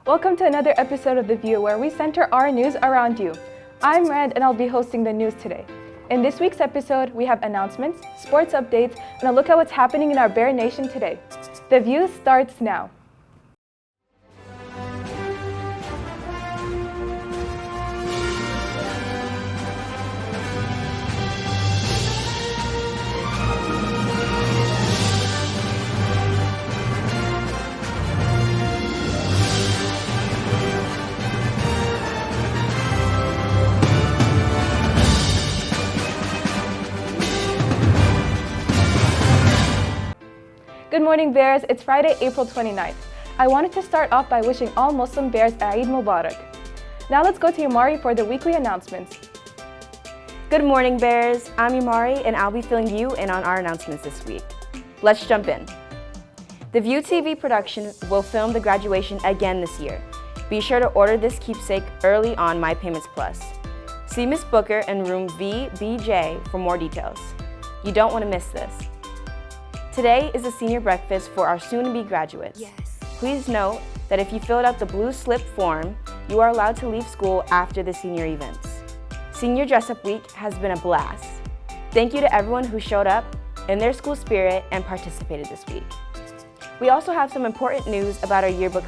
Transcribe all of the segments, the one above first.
Welcome to another episode of The View, where we center our news around you. I'm Rand, and I'll be hosting the news today. In this week's episode, we have announcements, sports updates, and a look at what's happening in our Bear Nation today. The View starts now. Good morning, Bears. It's Friday, April 29th. I wanted to start off by wishing all Muslim Bears Eid Mubarak. Now let's go to Yamari for the weekly announcements. Good morning, Bears. I'm Yamari, and I'll be filling you in on our announcements this week. Let's jump in. The View TV production will film the graduation again this year. Be sure to order this keepsake early on My Payments Plus. See Miss Booker in room VBJ for more details. You don't want to miss this. Today is a senior breakfast for our soon-to-be graduates. Yes. Please note that if you filled out the blue slip form, you are allowed to leave school after the senior events. Senior Dress-Up Week has been a blast. Thank you to everyone who showed up in their school spirit and participated this week. We also have some important news about our yearbook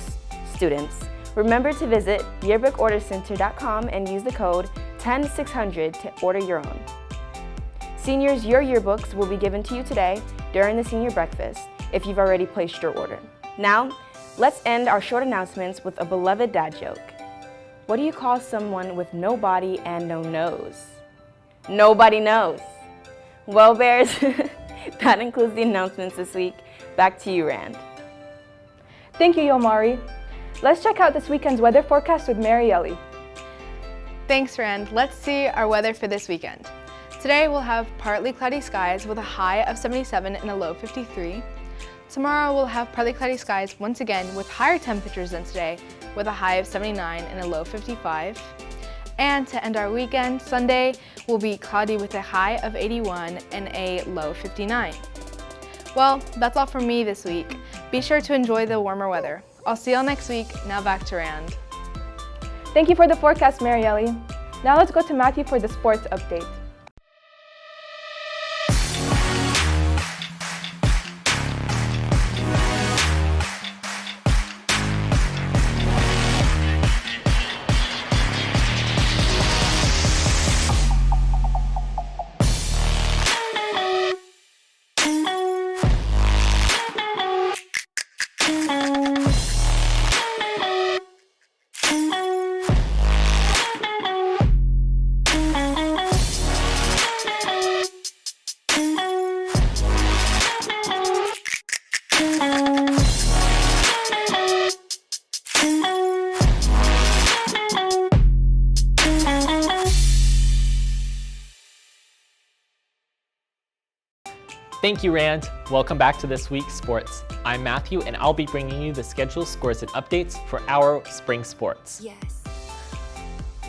students. Remember to visit yearbookordercenter.com and use the code 10600 to order your own. Seniors, your yearbooks will be given to you today during the senior breakfast if you've already placed your order. Now, let's end our short announcements with a beloved dad joke. What do you call someone with no body and no nose? Nobody knows. Well, Bears, that includes the announcements this week. Back to you, Rand. Thank you, Yomari. Let's check out this weekend's weather forecast with Mary Ellie. Thanks, Rand. Let's see our weather for this weekend. Today we'll have partly cloudy skies with a high of 77 and a low 53. Tomorrow we'll have partly cloudy skies once again with higher temperatures than today with a high of 79 and a low 55. And to end our weekend, Sunday will be cloudy with a high of 81 and a low 59. Well, that's all from me this week. Be sure to enjoy the warmer weather. I'll see y'all next week. Now back to Rand. Thank you for the forecast, Mary Ellie. Now let's go to Matthew for the sports update. Thank you, Rand. Welcome back to this week's sports. I'm Matthew, and I'll be bringing you the schedule, scores, and updates for our spring sports. Yes.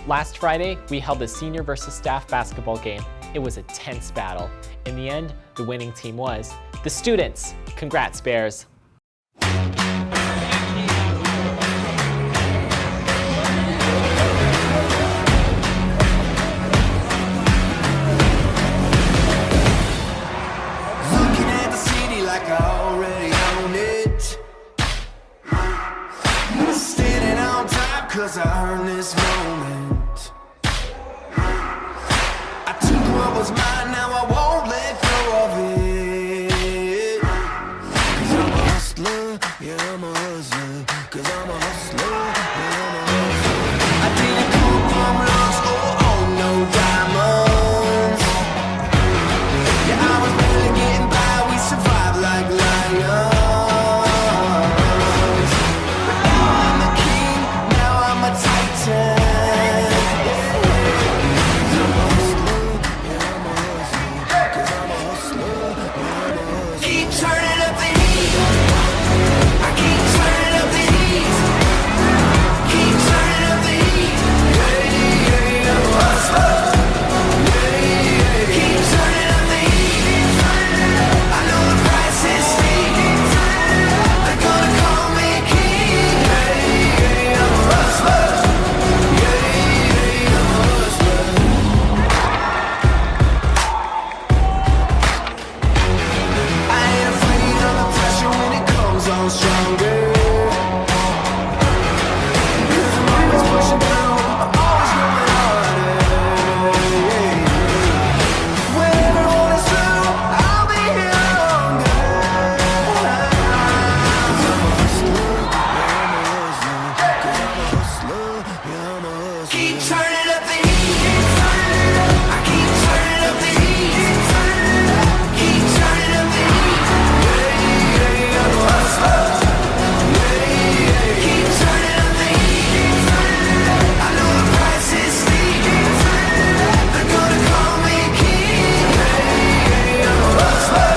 Last Friday, we held the senior versus staff basketball game. It was a tense battle. In the end, the winning team was the students. Congrats, Bears. Cause I earned this moment. I took what was mine, now I won't let go of it. Cause I'm a hustler, yeah I'm a hustler. Cause I'm a hustler, yeah I'm a hustler. I didn't come from looks or own no diamonds. Yeah, I was barely getting by, we survived like lions. Keep turning up the heat. I keep grow stronger. 'Cause I'm always pushing through, I'm always going harder. When everyone is through, I'll be here longer. 'Cause I'm a hustler, yeah, I'm a hustler. 'Cause I'm a hustler, yeah, I'm a hustler. Keep turning up the heat. I keep turning up the heat. Keep turning up the heat. Yeah, I'm a hustler. Keep turning up the heat. I know the price is steep. They're gonna call me king. I'm a hustler.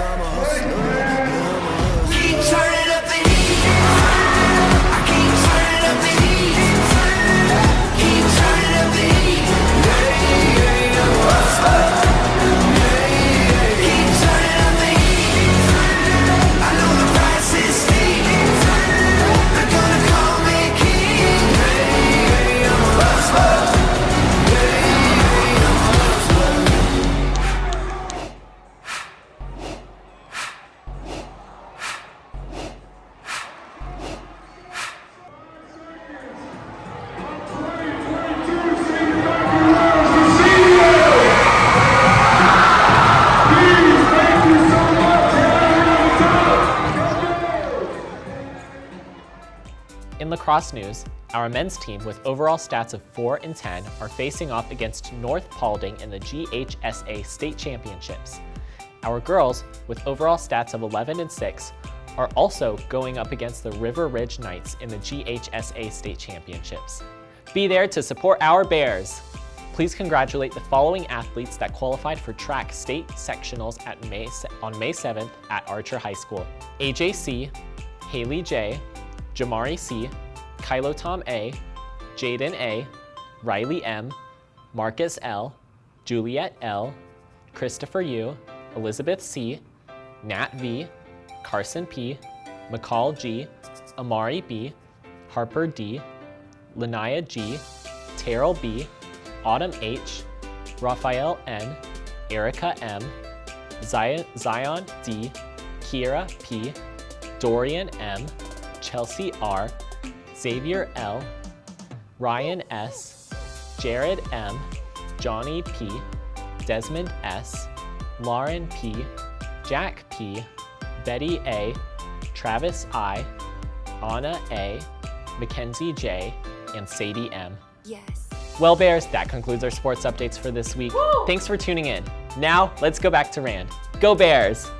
I'm a hustler. Keep turning up the heat. I keep turning up the heat. Keep turning up the heat. Yeah, I'm a hustler. Keep turning up the heat. I know the price is steep. They're gonna call me king. I'm a hustler. I'm a hustler. In lacrosse news, our men's team with overall stats of 4 and 10 are facing off against North Paulding in the GHSA State Championships. Our girls with overall stats of 11 and 6 are also going up against the River Ridge Knights in the GHSA State Championships. Be there to support our Bears. Please congratulate the following athletes that qualified for track state sectionals on May 7th at Archer High School. AJ C, Haley J, Jamari C, Kylo Tom A, Jaden A, Riley M, Marcus L, Juliet L, Christopher U, Elizabeth C, Nat V, Carson P, McCall G, Amari B, Harper D, Lanaya G, Terrell B, Autumn H, Raphael N, Erica M, Zion D, Kira P, Dorian M, Chelsea R, Xavier L, Ryan S, Jared M, Johnny P, Desmond S, Lauren P, Jack P, Betty A, Travis I, Anna A, Mackenzie J, and Sadie M. Yes. Well, Bears, that concludes our sports updates for this week. Thanks for tuning in. Now, let's go back to Rand. Go Bears!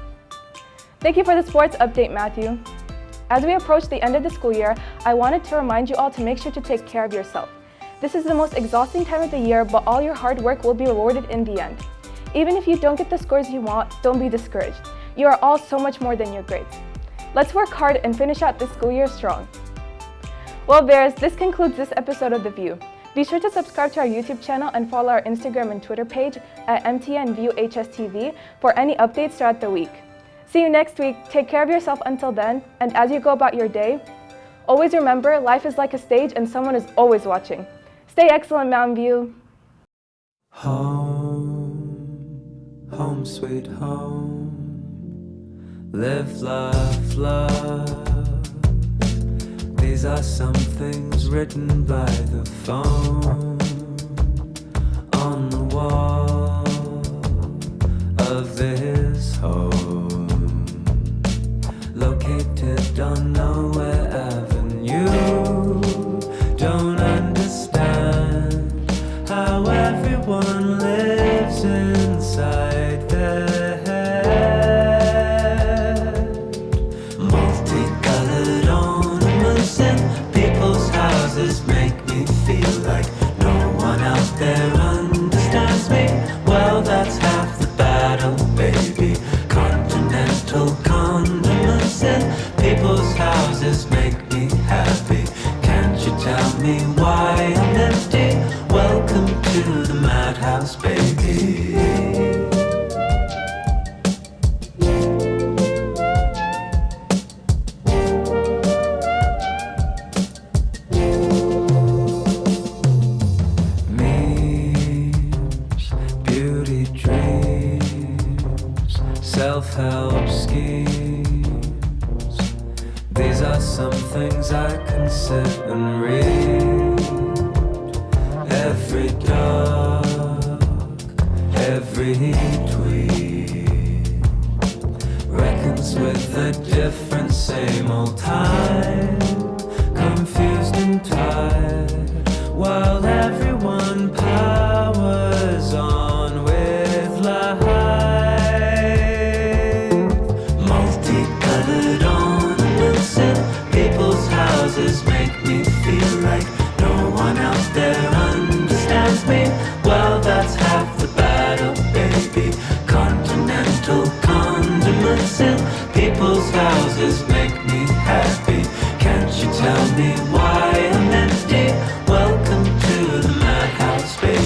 Thank you for the sports update, Matthew. As we approach the end of the school year, I wanted to remind you all to make sure to take care of yourself. This is the most exhausting time of the year, but all your hard work will be rewarded in the end. Even if you don't get the scores you want, don't be discouraged. You are all so much more than your grades. Let's work hard and finish out this school year strong. Well, Bears, this concludes this episode of The View. Be sure to subscribe to our YouTube channel and follow our Instagram and Twitter page at MTNViewHSTV for any updates throughout the week. See you next week. Take care of yourself until then, and as you go about your day, always remember life is like a stage and someone is always watching. Stay excellent, Mountain View. Home, home sweet home. Live, laugh, love. These are some things written by the phone on the wall of this home, located on Nowhere Avenue. Don't understand how everyone lives inside their head. Multicolored ornaments in people's houses make me feel like no one out there understands me. Well, that's half the battle, baby. Continental condiments in people's houses make me me why I'm empty? Welcome to the madhouse, baby. Memes, beauty dreams, self-help schemes. These are some things I can sit and read. Every dog, every tweet reckons with a different same old time. Confused and tired, while everyone powers on with life. Multicolored ornaments in people's houses make me feel like no one out there understands me. Well, that's half the battle, baby. Continental condiments in people's houses make me happy. Can't you tell me why I'm empty? Welcome to the madhouse, baby.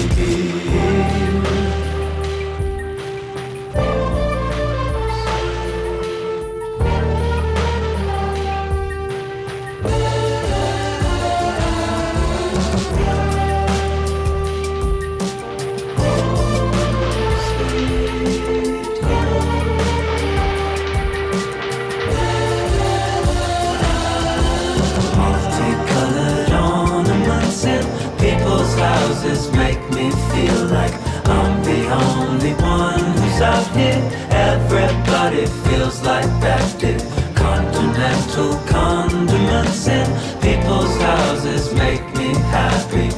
Multicolored ornaments in people's houses make me feel like I'm the only one who's out here. Everybody feels like that did. Continental condiments in people's houses make me happy.